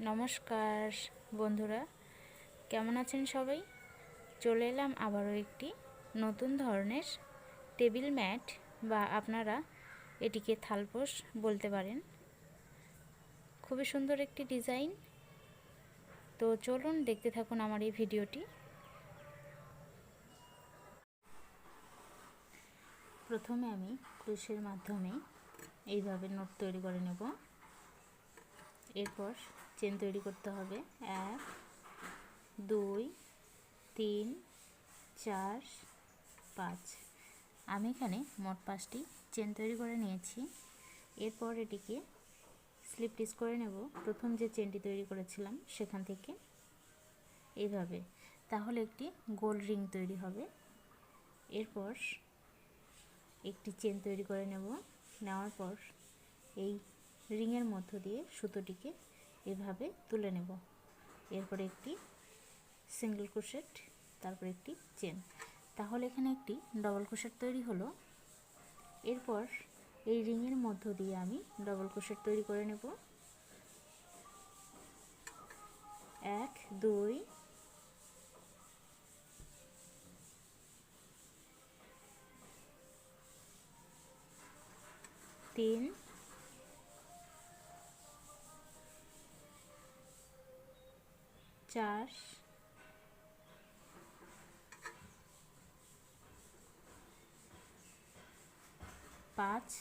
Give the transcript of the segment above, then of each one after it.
নমস্কার বন্ধুরা, কেমন আছেন সবাই? চলে এলাম আবারও একটি নতুন ধরনের টেবিল ম্যাট বা আপনারা এটিকে থালপোষ বলতে পারেন। খুবই সুন্দর একটি ডিজাইন। তো চলুন দেখতে থাকুন আমার এই ভিডিওটি। প্রথমে আমি ক্রুশের মাধ্যমে এইভাবে নোট তৈরি করে নেব। এরপর চেন তৈরি করতে হবে 1 2 3 4 5। আমি এখানে মোট 5টি চেন তৈরি করে নিয়েছি। এরপর এটিকে স্লিপ স্টিচ করে নেব প্রথম যে চেনটি তৈরি করেছিলাম সেখান থেকে এইভাবে, তাহলে একটি গোল রিং তৈরি হবে। এরপর একটি চেন তৈরি করে নেওয়ার পর এই রিংয়ের মধ্য দিয়ে সুতোটিকে এভাবে তুলে নেব। এরপরে একটি সিঙ্গেল ক্রোশেট, তারপর একটি চেন, তাহলে এখানে একটি ডবল ক্রোশেট তৈরি হলো। এরপর এই রিংয়ের মধ্য দিয়ে আমি ডবল ক্রোশেট তৈরি করে নেব। 1 2 3 4 5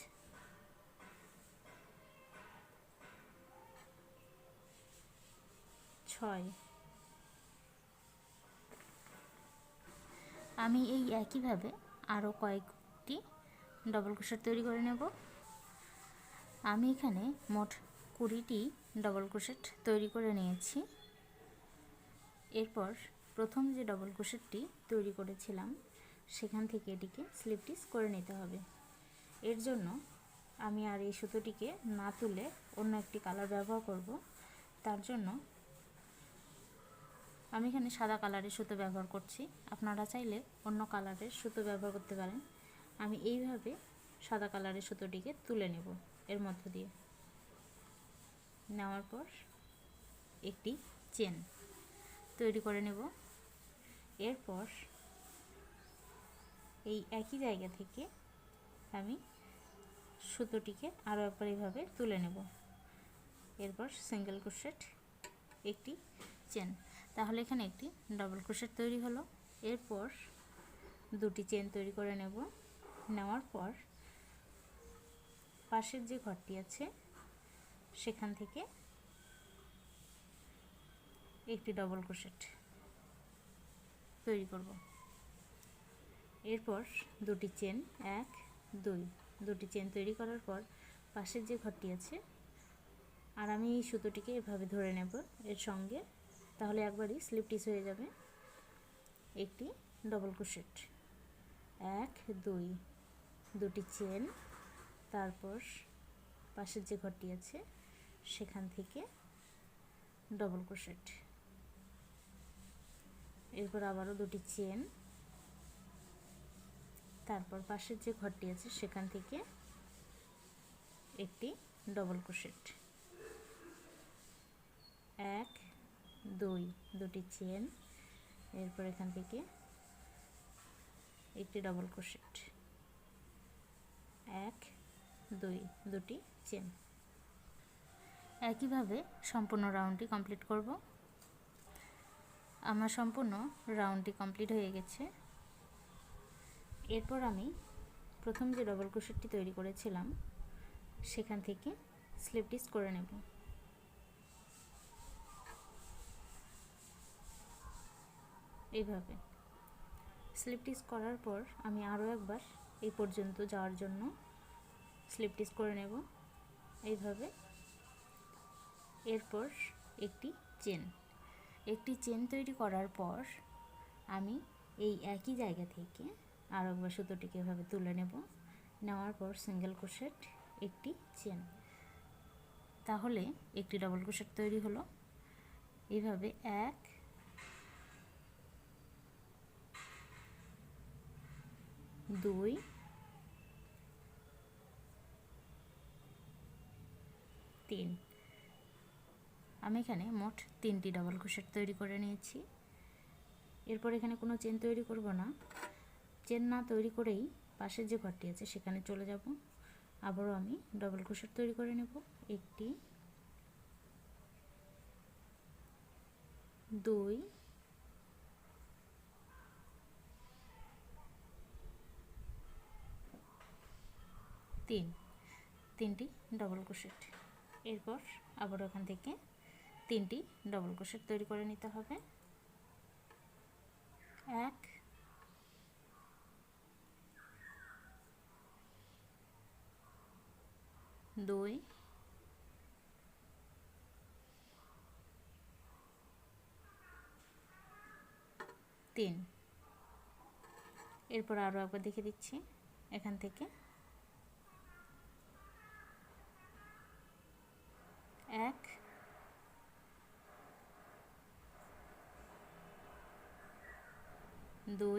6। আমি এই একইভাবে আরও কয়েকটি ডবল ক্রোশেট তৈরি করে নেব। আমি এখানে মোট 20টি ডবল ক্রোশেট তৈরি করে নিয়েছি। এরপর প্রথম যে ডবল ক্রোশেটটি তৈরি করেছিলাম সেখান থেকে এটিকে স্লিপ স্টিচ করে নিতে হবে। এর জন্য আমি আর এই সুতোটিকে না তুলে অন্য একটি কালার ব্যবহার করব। তার জন্য আমি এখানে সাদা কালারের সুতো ব্যবহার করছি। আপনারা চাইলে অন্য কালারের সুতো ব্যবহার করতে পারেন। আমি এইভাবে সাদা কালারের সুতোটিকে তুলে নেব এর মধ্য দিয়ে। নেওয়ার পর একটি চেন তৈরি করে নেব। এরপর এই একই জায়গা থেকে আমি সুতোটিকে আরও একবার এইভাবে তুলে নেব। এরপর সিঙ্গেল ক্রোশেট, একটি চেন, তাহলে এখানে একটি ডবল ক্রোশেট তৈরি হলো। এরপর দুটি চেন তৈরি করে নেব। নেওয়ার পর পাশের যে ঘরটি আছে সেখান থেকে একটি ডবল ক্রোশেট তৈরি করব। এরপর দুটি চেন 1 2, দুটি চেন তৈরি করার পর পাশের যে ঘরটি আছে, আর আমি এই সুতোটিকে এভাবে ধরে নেব এর সঙ্গে, তাহলে একবারই স্লিপ স্টিচ হয়ে যাবে। একটি ডবল ক্রোশেট 1 2, দুটি চেন, তারপর পাশের যে ঘরটি আছে সেখান থেকে ডবল ক্রোশেট, এরপর আবারও দুটি চেন, তারপর পাশের যে ঘরটি আছে সেখান থেকে একটি ডবল ক্রোশেট 1 2, দুটি চেন, এরপর এখান থেকে একটি ডবল ক্রোশেট 1 2, দুটি চেন। একইভাবে সম্পূর্ণ রাউন্ডটি কমপ্লিট করব। আমার সম্পূর্ণ রাউন্ডটি কমপ্লিট হয়ে গেছে। এরপর আমি প্রথম যে ডবল ক্রোশেটটি তৈরি করেছিলাম সেখান থেকে স্লিপ স্টিচ করে নেব। এইভাবে স্লিপ স্টিচ করার পর আমি আরও একবার এই পর্যন্ত যাওয়ার জন্য স্লিপ স্টিচ করে নেব এইভাবে। এরপর একটি চেন তৈরি করার পর আমি এই একই জায়গা থেকে আরও একবার সুতোটিকে এভাবে তুলে নেব। নেওয়ার পর সিঙ্গেল ক্রোশেট, একটি চেন, তাহলে একটি ডবল ক্রোশেট তৈরি হলো। এইভাবে 1 2 3, আমি এখানে মোট 3টি ডাবল ক্রোশেট তৈরি করে নিয়েছি। এরপর এখানে কোনো চেন তৈরি করব না, চেন না তৈরি করেই পাশের যে ঘরটি আছে সেখানে চলে যাব। আবারও আমি ডাবল ক্রোশেট তৈরি করে নেব। 1টি 2 3টি ডাবল ক্রোশেট। এরপর আবার ওখান থেকে 3টি ডাবল ক্রোশেট তৈরি করে নিতে হবে। 1 2 3। এরপর আরও একবার দেখে দিচ্ছি, এখান থেকে 1 2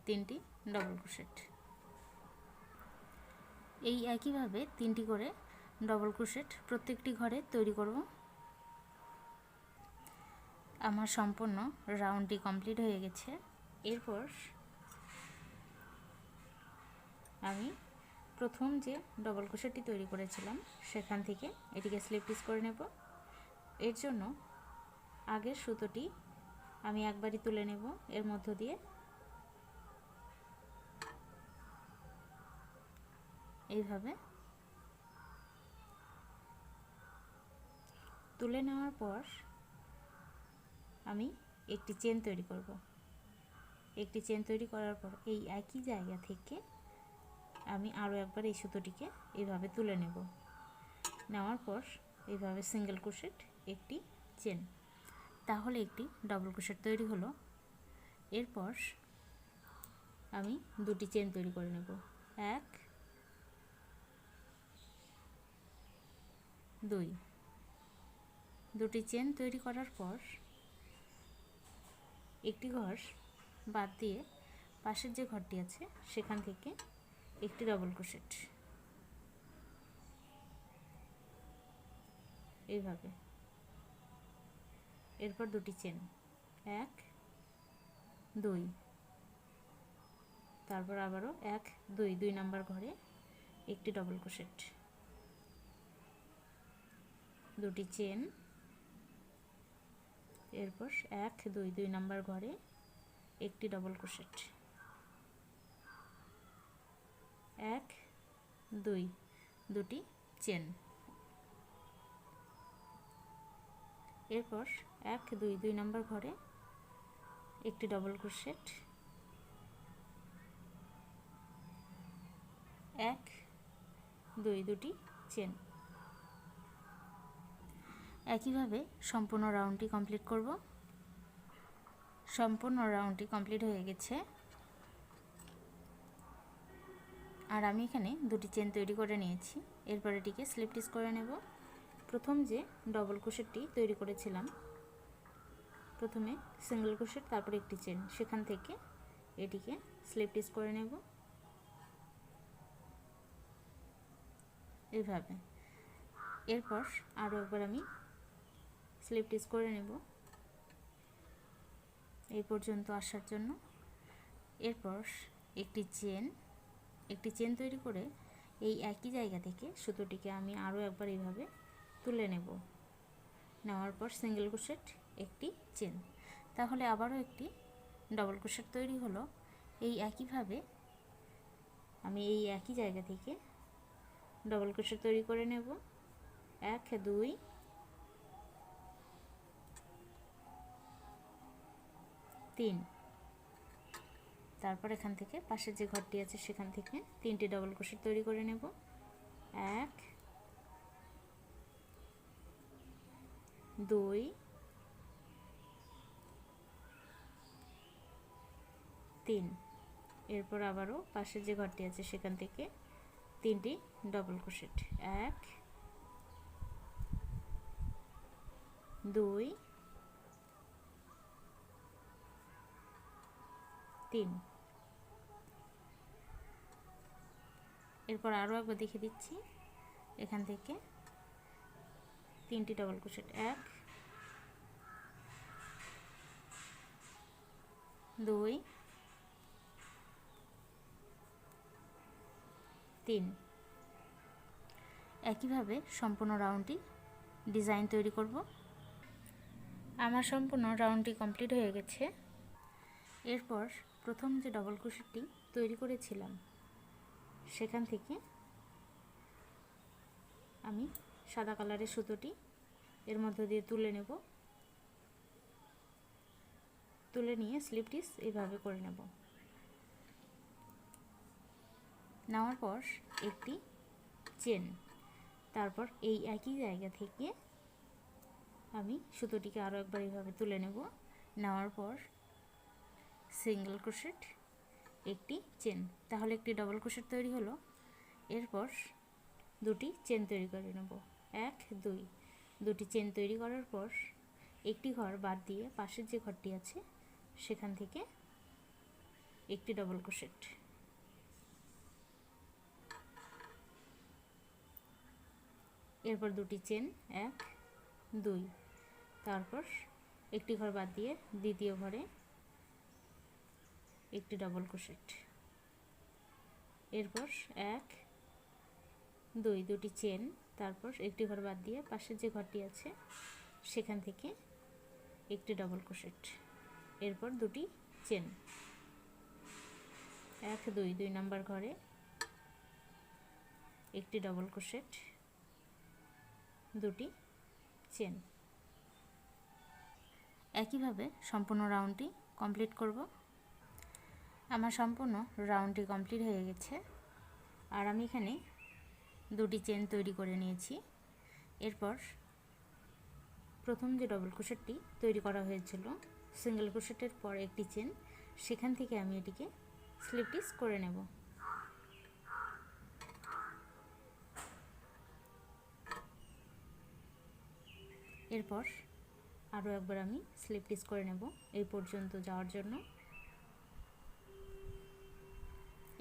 3টি ডাবল ক্রোশেট। এই একইভাবে 3টি করে ডাবল ক্রোশেট প্রত্যেকটি ঘরে তৈরি করব। আমার সম্পূর্ণ রাউন্ডটি কমপ্লিট হয়ে গেছে। এরপর আমি প্রথম যে ডাবল ক্রোশেটটি তৈরি করেছিলাম সেখান থেকে এটিকে স্লিপ স্টিচ করে নেব। এর জন্য আগের সুতোটি আমি একবারই তুলে নেব, এর মধ্য দিয়ে এইভাবে তুলে নেওয়ার পর আমি একটি চেন তৈরি করব। একটি চেন তৈরি করার পর এই একই জায়গা থেকে আমি আরও একবার এই সুতোটিকে এইভাবে তুলে নেব। নেওয়ার পর এইভাবে সিঙ্গেল ক্রোশেট, একটি চেন, তাহলে একটি ডাবল ক্রোশেট তৈরি হলো। এরপর আমি 2টি চেন তৈরি করে নেব। 1 2। 2টি চেন তৈরি করার পর একটি ঘর বাদ দিয়ে পাশের যে ঘরটি আছে সেখান থেকে একটি ডাবল ক্রোশেট, এইভাবে। এরপর 2টি চেন, 1 2। তারপর আবারও 1 2, 2 নাম্বার ঘরে একটি ডাবল ক্রোশেট, 2টি চেন। এরপর 1 2, 2 নাম্বার ঘরে একটি ডাবল ক্রোশেট, 1 2, 2টি চেন। এরপর 1 2, 2 নাম্বার ঘরে একটি ডাবল ক্রোশেট, 1 2, 2টি চেন। একইভাবে সম্পূর্ণ রাউন্ডটি কমপ্লিট করব। সম্পূর্ণ রাউন্ডটি কমপ্লিট হয়ে গেছে। আর আমি এখানে 2টি চেন তৈরি করে নিয়েছি। এরপর এটিকে স্লিপ স্টিচ করে নেব। প্রথম যে ডাবল ক্রোশেটটি তৈরি করেছিলাম, প্রথমে সিঙ্গেল ক্রোশেট তারপর একটি চেন, সেখান থেকে এটিকে স্লিপ স্টিচ করে নেব এইভাবে। এরপর আরও একবার আমি স্লিপ স্টিচ করে নেব এই পর্যন্ত আসার জন্য। এরপর একটি চেন তৈরি করে এই একই জায়গা থেকে সুতোটিকে আমি আরও একবার এইভাবে তুলে নেব। নেওয়ার পর সিঙ্গেল ক্রোশেট, একটি চেন, তাহলে আবারও একটি ডাবল ক্রোশেট তৈরি হলো। এই একইভাবে আমি এই একই জায়গা থেকে ডাবল ক্রোশেট তৈরি করে নেব। 1 2 3। তারপর এখান থেকে পাশের যে ঘরটি আছে সেখান থেকে 3টি ডাবল ক্রোশেট তৈরি করে নেব। 1 2 3। এরপর আবারও পাশের যে ঘরটি আছে সেখান থেকে 3টি ডাবল ক্রোশেট, 1 2 3। এরপর আরও একবার দেখে দিচ্ছি, এখান থেকে 3টি ডাবল ক্রোশেট, 1 2 3। একইভাবে সম্পূর্ণ রাউন্ডটি ডিজাইন তৈরি করব। আমার সম্পূর্ণ রাউন্ডটি কমপ্লিট হয়ে গেছে। এরপর প্রথম যে ডাবল ক্রোশেটটি তৈরি করেছিলাম সেখান থেকে আমি সাদা কালারের সুতোটি এর মধ্য দিয়ে তুলে নেব। তুলে নিয়ে স্লিপ স্টিচ এইভাবে করে নেব। নেওয়ার পর একটি চেন, তারপর এই একই জায়গা থেকে আমি সুতোটিকে আরও একবার এইভাবে তুলে নেব। নেওয়ার পর সিঙ্গেল ক্রোশেট, একটি চেন, তাহলে একটি ডাবল ক্রোশেট তৈরি হলো। এরপর দুটি চেন তৈরি করে নেব, 1 2। দুটি চেন তৈরি করার পর একটি ঘর বাদ দিয়ে পাশের যে ঘরটি আছে সেখান থেকে একটি ডাবল ক্রোশেট, এরপর দুটি চেন, 1 2। তারপর একটি ঘর বাদ দিয়ে দ্বিতীয় ঘরে একটি ডাবল ক্রোশেট, এরপর 1 2 দুটি চেন, তারপর একটি ঘর বাদ দিয়ে পাশের যে ঘরটি আছে সেখান থেকে একটি ডাবল ক্রোশেট, এরপর দুটি চেন, 1 2 2 নাম্বার ঘরে একটি ডাবল ক্রোশেট, দুটি চেন। একইভাবে সম্পূর্ণ রাউন্ডটি কমপ্লিট করব। আমার সম্পূর্ণ রাউন্ডটি কমপ্লিট হয়ে গেছে। আর আমি এখানে দুটি চেন তৈরি করে নিয়েছি। এরপর প্রথম যে ডাবল ক্রোশেটটি তৈরি করা হয়েছিল সিঙ্গেল ক্রোশেটের পর একটি চেন, সেখান থেকে আমি এটিকে স্লিপ স্টিচ করে নেব। এরপর আরও একবার আমি স্লিপ স্টিচ করে নেব এই পর্যন্ত যাওয়ার জন্য।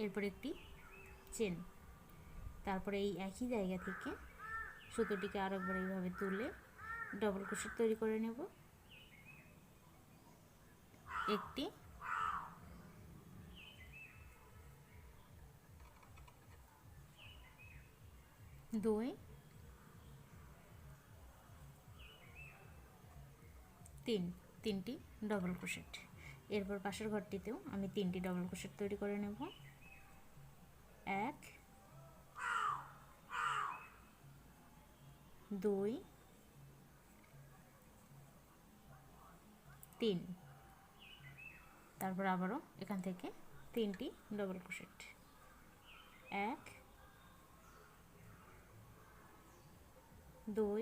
এরপর একটি চেন, তারপরে এই একই জায়গা থেকে সুতোটিকে আরও একবার এইভাবে তুলে ডাবল ক্রোশেট তৈরি করে নেব, একটি, দুই, 3, 3টি ডাবল ক্রোশেট। এরপর পাশের ঘরটিতেও আমি 3টি ডাবল ক্রোশেট তৈরি করে নেব, 1 2 3। তারপর আবারও এখান থেকে 3টি ডাবল ক্রোশেট, 1 2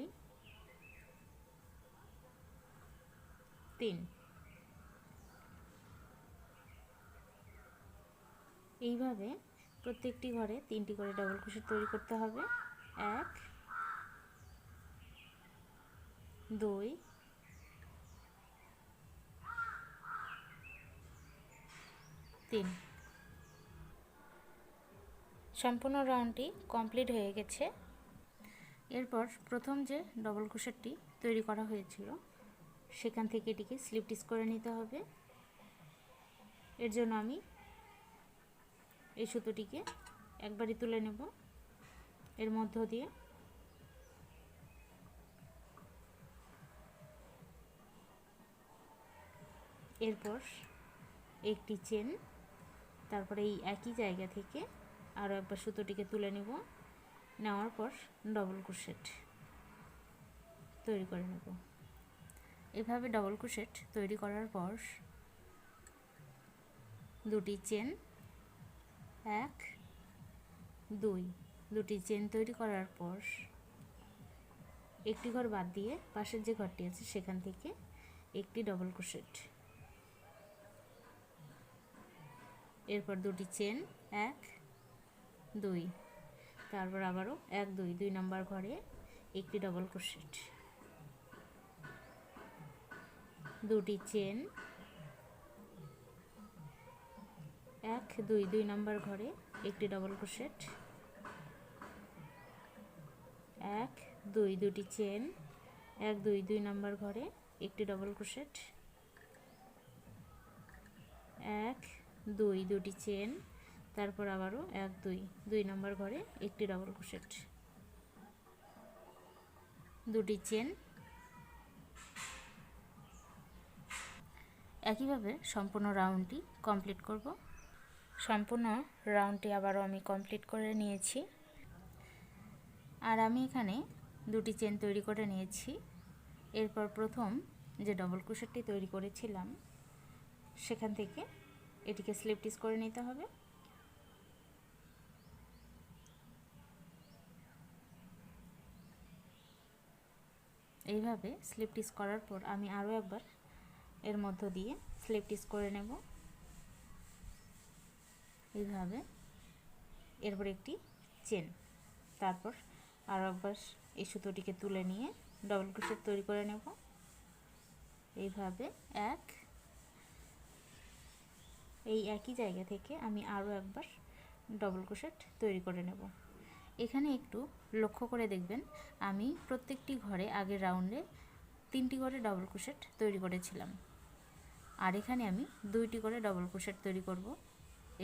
3। এইভাবে প্রত্যেকটি ঘরে 3টি করে ডাবল ক্রোশেট তৈরি করতে হবে, 1 2 3। সম্পূর্ণ রাউন্ডটি কমপ্লিট হয়ে গেছে। এরপর প্রথম যে ডাবল ক্রোশেটটি তৈরি করা হয়েছিল সেখান থেকে এটিকে স্লিপ স্টিচ করে নিতে হবে। এর জন্য আমি এই সুতোটিকে একবারই তুলে নেব এর মধ্য দিয়ে। এরপর একটি চেন, তারপরে এই একই জায়গা থেকে আরও একবার সুতোটিকে তুলে নেব। নেওয়ার পর ডাবল ক্রোশেট তৈরি করে নেব। এভাবে ডাবল ক্রোশেট তৈরি করার পর দুটি চেন, 1 2। দুটি চেন তৈরি করার পর একটি ঘর বাদ দিয়ে পাশের যে ঘরটি আছে সেখান থেকে একটি ডাবল ক্রোশেট, এরপর দুটি চেন, 1 2। তারপর আবারও 1 2 2 নাম্বার ঘরে একটি ডাবল ক্রোশেট, দুটি চেন, 1 2 2 নাম্বার ঘরে একটি ডাবল ক্রোশেট, এক দুই, দুটি চেন, এক দুই, দুই নাম্বার ঘরে একটি ডবল ক্রোশেট, এক দুই, দুটি চেন, তারপর আবারও এক দুই, দুই নাম্বার ঘরে একটি ডবল ক্রোশেট, দুটি চেন। একইভাবে সম্পূর্ণ রাউন্ডটি কমপ্লিট করব। সম্পূর্ণ রাউন্ডটি আবারও আমি কমপ্লিট করে নিয়েছি। আর আমি এখানে দুটি চেন তৈরি করে নিয়েছি। এরপর প্রথম যে ডবল ক্রোশেটটি তৈরি করেছিলাম সেখান থেকে এটিকে স্লিপ স্টিচ করে নিতে হবে। এইভাবে স্লিপ স্টিচ করার পর আমি আরও একবার এর মধ্য দিয়ে স্লিপ স্টিচ করে নেব এইভাবে। এরপর একটি চেন, তারপর আরও একবার এই সুতোটিকে তুলে নিয়ে ডবল ক্রোশেট তৈরি করে নেব এইভাবে। এই একই জায়গা থেকে আমি আরও একবার ডবল ক্রোশেট তৈরি করে নেব। এখানে একটু লক্ষ্য করে দেখবেন, আমি প্রত্যেকটি ঘরে আগের রাউন্ডে 3টি করে ডবল ক্রোশেট তৈরি করেছিলাম, আর এখানে আমি 2টি করে ডবল ক্রোশেট তৈরি করব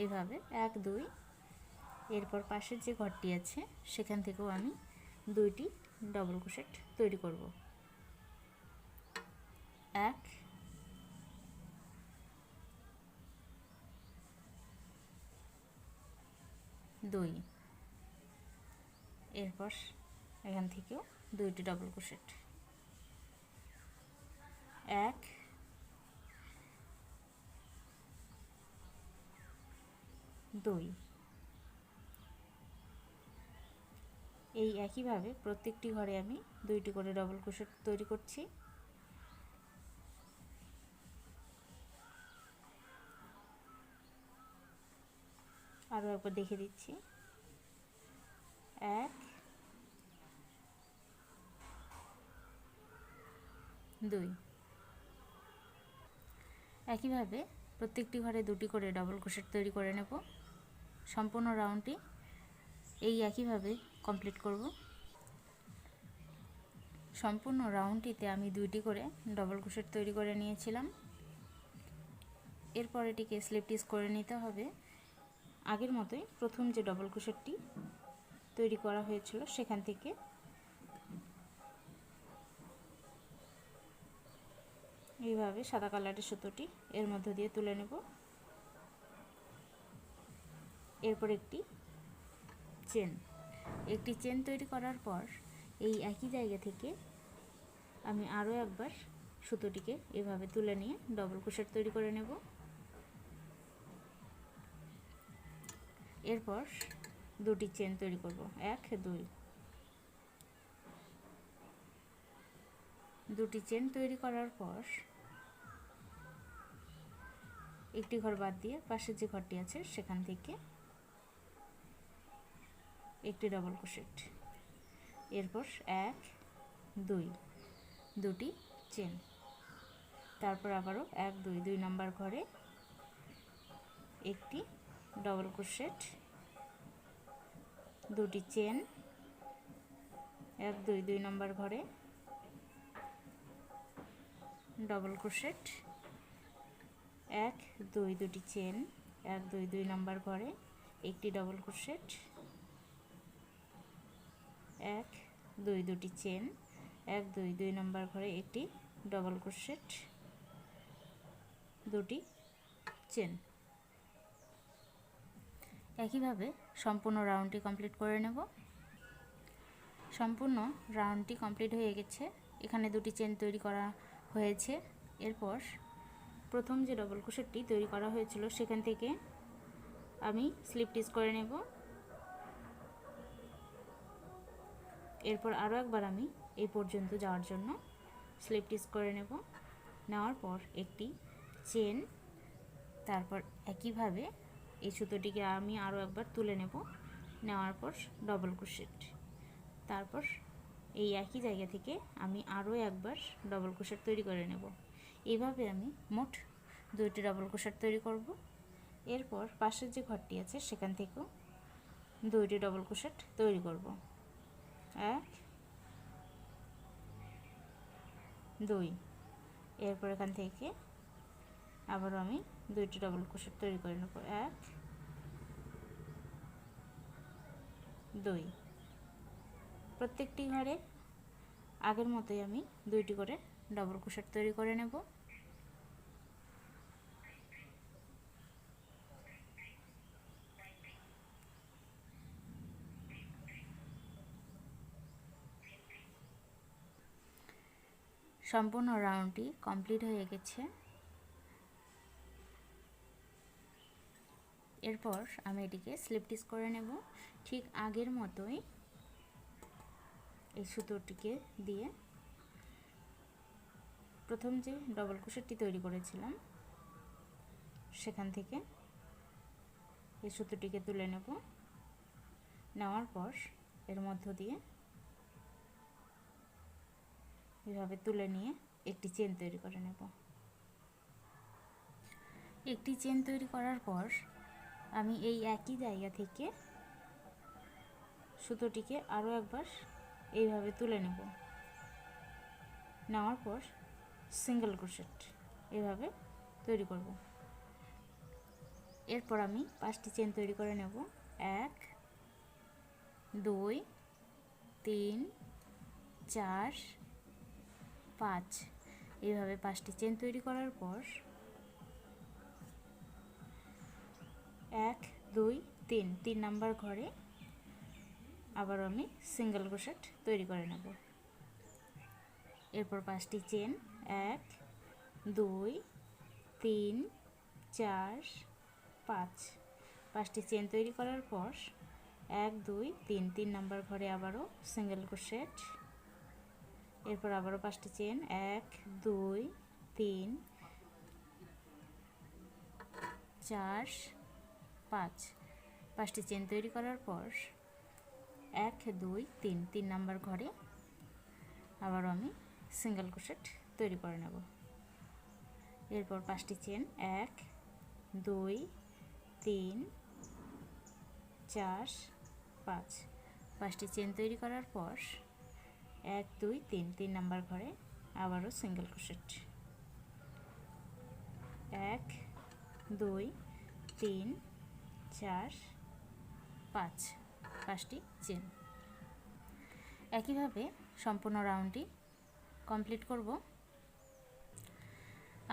এইভাবে, এক দুই। এরপর পাশের যে ঘরটি আছে সেখান থেকেও আমি 2টি ডবল ক্রোশেট তৈরি করব, এক দুই। এরপর এখান থেকেও 2টি ডবল ক্রোশেট, এক দুই। এই একইভাবে প্রত্যেকটি ঘরে আমি 2টি করে ডবল ক্রোশেট তৈরি করছি। আরও একবার দেখে দিচ্ছি, এক দুই। একইভাবে প্রত্যেকটি ঘরে 2টি করে ডবল ক্রোশেট তৈরি করে নেব। সম্পূর্ণ রাউন্ডটি এই একইভাবে কমপ্লিট করব। সম্পূর্ণ রাউন্ডটিতে আমি 2টি করে ডবল ক্রোশেট তৈরি করে নিয়েছিলাম। এরপর এটিকে স্লিপ স্টিচ করে নিতে হবে আগের মতোই। প্রথম যে ডবল ক্রোশেটটি তৈরি করা হয়েছিল সেখান থেকে এইভাবে সাদা কালারের সুতোটি এর মধ্য দিয়ে তুলে নেব। এরপর একটি চেন তৈরি করার পর এই একই জায়গা থেকে আমি আরও একবার সুতোটিকে এভাবে তুলে নিয়ে ডবল ক্রোশেট তৈরি করে নেব। এরপর 2টি চেন তৈরি করব, এক দুই। 2টি চেন তৈরি করার পর একটি ঘর বাদ দিয়ে পাশের যে ঘরটি আছে সেখান থেকে একটি ডবল ক্রোশেট, এরপর এক দুই, 2টি চেন, তারপর আবারও এক দুই, 2 নাম্বার ঘরে একটি ডবল ক্রোশেট, 2টি চেন, এক দুই, 2 নাম্বার ঘরে ডবল ক্রোশেট, এক দুই, 2টি চেন, এক দুই, 2 নাম্বার ঘরে একটি ডবল ক্রোশেট, এক দুই, 2টি চেন, এক দুই, 2 নাম্বার ঘরে একটি ডবল ক্রোশেট, 2টি চেন। একইভাবে সম্পূর্ণ রাউন্ডটি কমপ্লিট করে নেব। সম্পূর্ণ রাউন্ডটি কমপ্লিট হয়ে গেছে। এখানে 2টি চেন তৈরি করা হয়েছে। এরপর প্রথম যে ডবল ক্রোশেটটি তৈরি করা হয়েছিল সেখান থেকে আমি স্লিপ স্টিচ করে নেব। এরপর আরও একবার আমি এই পর্যন্ত যাওয়ার জন্য স্লিপ স্টিচ করে নেব। নেওয়ার পর একটি চেন, তারপর একইভাবে এই সুতোটিকে আমি আরও একবার তুলে নেব। নেওয়ার পর ডবল ক্রোশেট, তারপর এই একই জায়গা থেকে আমি আরও একবার ডবল ক্রোশেট তৈরি করে নেব। এইভাবে আমি মোট 2টি ডবল ক্রোশেট তৈরি করব। এরপর পাশের যে ঘরটি আছে সেখান থেকেও 2টি ডবল ক্রোশেট তৈরি করব, এক 2। এরপর এখান থেকে আবারও আমি 2টি ডাবল ক্রোশেট তৈরি করে নেব। 1 2। প্রত্যেকটি ঘরে আগের মতোই আমি 2টি করে ডাবল ক্রোশেট তৈরি করে নেব। সম্পূর্ণ রাউন্ডটি কমপ্লিট হয়ে গেছে। এরপর আমি এটিকে স্লিপ স্টিচ করে নেব ঠিক আগের মতোই। এই সুতোটিকে দিয়ে প্রথম যে ডাবল ক্রোশেটটি তৈরি করেছিলাম সেখান থেকে এই সুতোটিকে তুলে নেব। নেওয়ার পর এর মধ্য দিয়ে এভাবে তুলে নিয়ে একটি চেন তৈরি করে নেব। একটি চেন তৈরি করার পর আমি এই একই জায়গা থেকে সুতোটিকে আরও একবার এইভাবে তুলে নেব। নেওয়ার পর সিঙ্গেল ক্রোশেট এভাবে তৈরি করব। এরপর আমি 5টি চেন তৈরি করে নেব। 1 2 3 4 5। এইভাবে 5টি চেন তৈরি করার পর 1 2 3 নাম্বার ঘরে আবার আমি সিঙ্গেল ক্রোশেট তৈরি করে নেব। এরপর 5টি চেন 1 2 3 4 5। 5টি চেন তৈরি করার পর 1 2 3 নাম্বার ঘরে আবারও সিঙ্গেল ক্রোশেট। এরপর আবারও 5টি চেন 1 2 3 4 5। 5টি চেন তৈরি করার পর 1 2 3 নাম্বার ঘরে আবারও আমি সিঙ্গেল ক্রোশেট তৈরি করে নেব। এরপর 5টি চেন 1 2 3 4 5। 5টি চেন তৈরি করার পর 1 2 3 নাম্বার ঘরে আবারও সিঙ্গেল ক্রোশেট। 1 2 3 4 5। 5টি চেন। একইভাবে সম্পূর্ণ রাউন্ডটি কমপ্লিট করব।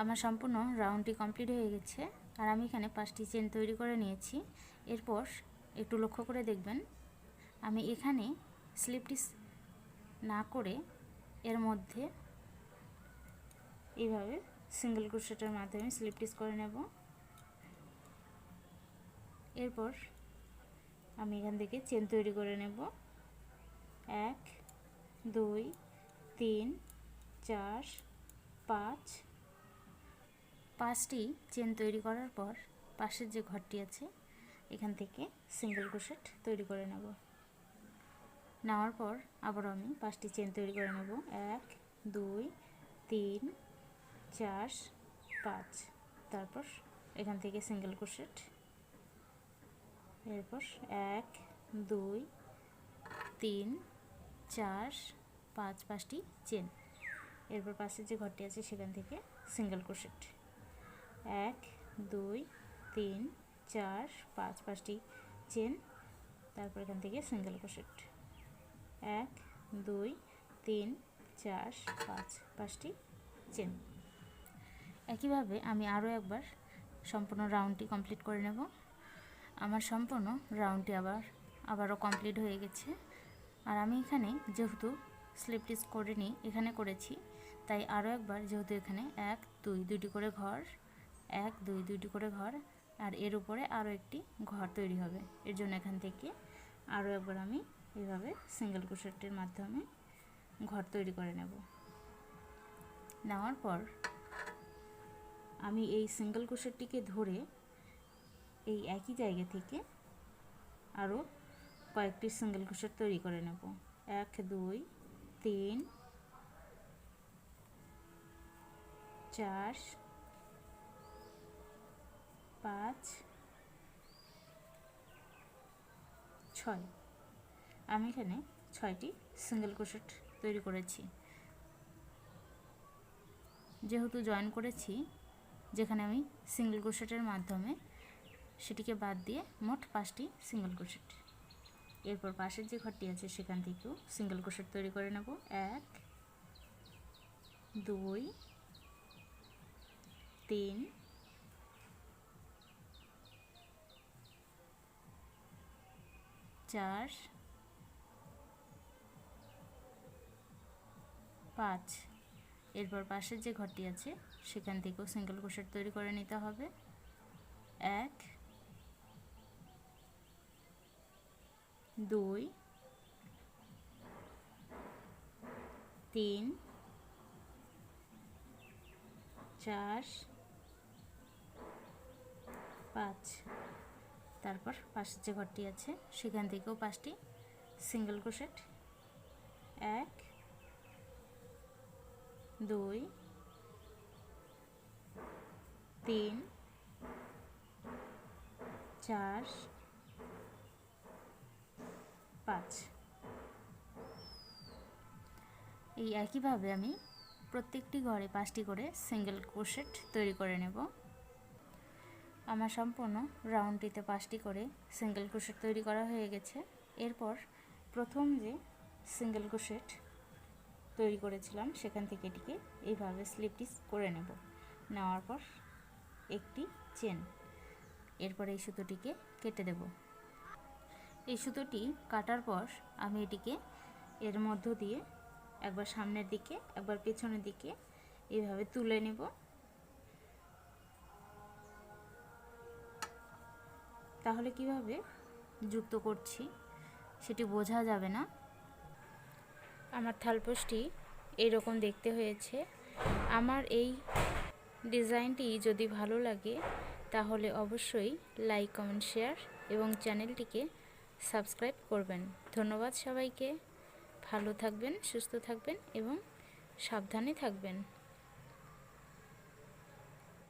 আমার সম্পূর্ণ রাউন্ডটি কমপ্লিট হয়ে গেছে আর আমি এখানে 5টি চেন তৈরি করে নিয়েছি। এরপর একটু লক্ষ্য করে দেখবেন আমি এখানে স্লিপ স্টিচ না করে এর মধ্যে এইভাবে সিঙ্গেল ক্রোশেটের মাধ্যমে স্লিপ স্টিচ করে নেব। এরপর আমি এখান থেকে চেন তৈরি করে নেব। 1 2 3 4 5। 5টি চেন তৈরি করার পর পাশের যে ঘরটি আছে এখান থেকে সিঙ্গেল ক্রোশেট তৈরি করে নেব। নেওয়ার পর আবার আমি 5টি চেন তৈরি করে নেব। 1 2 3 4 5। তারপর এখান থেকে সিঙ্গেল ক্রোশেট। এরপর 1 2 3 4 5। 5টি চেন। এরপর পাশের যে ঘরটি আছে সেখান থেকে সিঙ্গেল ক্রোশেট। 1 2 3 4 5। 5টি চেন। তারপর এখান থেকে সিঙ্গেল ক্রোশেট। 1 2 3 4 5। 5টি চেন। একইভাবে আমি আরও একবার সম্পূর্ণ রাউন্ডটি কমপ্লিট করে নেব। আমার সম্পূর্ণ রাউন্ডটি আবারও কমপ্লিট হয়ে গেছে আর আমি এখানে যেহেতু স্লিপ স্টিচ করিনি এখানে করেছি তাই আরও একবার যেহেতু এখানে 1 2 2টি করে ঘর 1 2 2টি করে ঘর আর এর উপরে আরও একটি ঘর তৈরি হবে। এর জন্য এখান থেকে আরও একবার আমি এইভাবে সিঙ্গেল ক্রোশেটের মাধ্যমে ঘর তৈরি করে নেব। নেওয়ার পর আমি এই সিঙ্গেল ক্রোশেটটিকে ধরে এই একই জায়গা থেকে আরও কয়েকটি সিঙ্গেল ক্রোশেট তৈরি করে নেব। 1 2 3 4 5 6। আমি এখানে 6টি সিঙ্গেল ক্রোশেট তৈরি করেছি। যেহেতু জয়েন করেছি যেখানে আমি সিঙ্গেল ক্রোশেটের মাধ্যমে, সেটিকে বাদ দিয়ে মোট 5টি সিঙ্গেল ক্রোশেট। এরপর পাশের যে ঘরটি আছে সেখান থেকেও সিঙ্গেল ক্রোশেট তৈরি করে নেব। 1 2 3 4 5। এরপর পাশের যে ঘরটি আছে সেখান থেকেও সিঙ্গেল ক্রোশেট তৈরি করে নিতে হবে। 1 2 3 4 5। তারপর পাশের যে ঘরটি আছে সেখান থেকেও 5টি সিঙ্গেল ক্রোশেট। 1 2 3 4 5। এই একইভাবে আমি প্রত্যেকটি ঘরে 5টি করে সিঙ্গেল ক্রোশেট তৈরি করে নেব। আমার সম্পূর্ণ রাউন্ডটিতে 5টি করে সিঙ্গেল ক্রোশেট তৈরি করা হয়ে গেছে। এরপর প্রথম যে সিঙ্গেল ক্রোশেট তৈরি করেছিলাম সেখান থেকে এটিকে এইভাবে স্লিপ স্টিচ করে নেব। নেওয়ার পর একটি চেন, এরপর এই সুতোটিকে কেটে দেব। এই সুতোটি কাটার পর আমি এটিকে এর মধ্য দিয়ে একবার সামনের দিকে একবার পেছনের দিকে এইভাবে তুলে নেব। তাহলে কিভাবে যুক্ত করছি সেটি বোঝা যাবে না। আমার থালপোষটি এইরকম দেখতে হয়েছে। আমার এই ডিজাইনটি যদি ভালো লাগে তাহলে অবশ্যই লাইক কমেন্ট শেয়ার এবং চ্যানেলটিকে সাবস্ক্রাইব করবেন। ধন্যবাদ সবাইকে। ভালো থাকবেন, সুস্থ থাকবেন এবং সাবধানে থাকবেন।